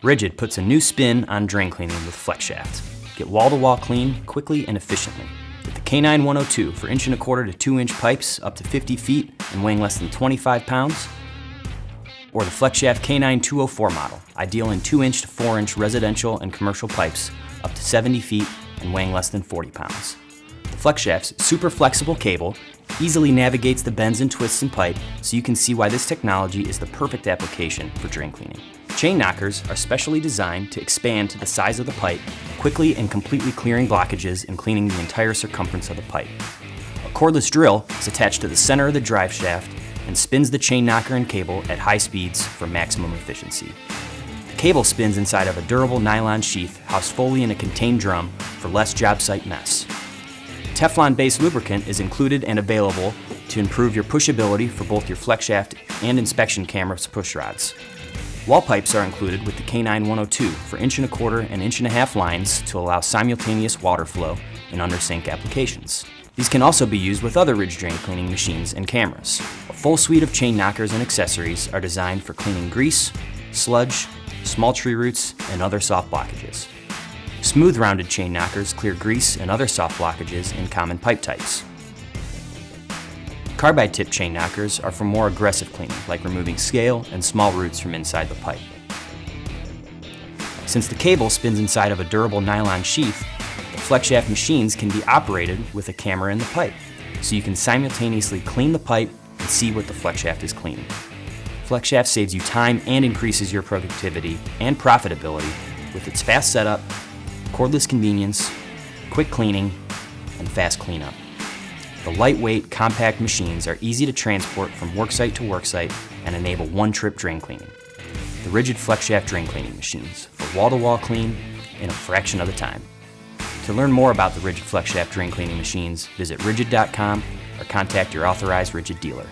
RIDGID puts a new spin on drain cleaning with FlexShaft. Get wall-to-wall clean quickly and efficiently. With the K9 102 for 1 1/4 to 2 inch pipes up to 50 feet and weighing less than 25 pounds, or the FlexShaft K9 204 model, ideal in 2 inch to 4 inch residential and commercial pipes up to 70 feet and weighing less than 40 pounds. The FlexShaft's super flexible cable easily navigates the bends and twists in pipe, so you can see why this technology is the perfect application for drain cleaning. Chain knockers are specially designed to expand to the size of the pipe, quickly and completely clearing blockages and cleaning the entire circumference of the pipe. A cordless drill is attached to the center of the drive shaft and spins the chain knocker and cable at high speeds for maximum efficiency. The cable spins inside of a durable nylon sheath housed fully in a contained drum for less job site mess. Teflon-based lubricant is included and available to improve your pushability for both your FlexShaft and inspection camera's push rods. Wall pipes are included with the K9 102 for 1 1/4 and 1 1/2 lines to allow simultaneous water flow in under-sink applications. These can also be used with other ridge drain cleaning machines and cameras. A full suite of chain knockers and accessories are designed for cleaning grease, sludge, small tree roots, and other soft blockages. Smooth rounded chain knockers clear grease and other soft blockages in common pipe types. Carbide tip chain knockers are for more aggressive cleaning, like removing scale and small roots from inside the pipe. Since the cable spins inside of a durable nylon sheath, the FlexShaft machines can be operated with a camera in the pipe, so you can simultaneously clean the pipe and see what the FlexShaft is cleaning. FlexShaft saves you time and increases your productivity and profitability with its fast setup, cordless convenience, quick cleaning, and fast cleanup. The lightweight, compact machines are easy to transport from worksite to worksite and enable one-trip drain cleaning. The RIDGID FlexShaft drain cleaning machines for wall-to-wall clean in a fraction of the time. To learn more about the RIDGID FlexShaft drain cleaning machines, visit RIDGID.com or contact your authorized RIDGID dealer.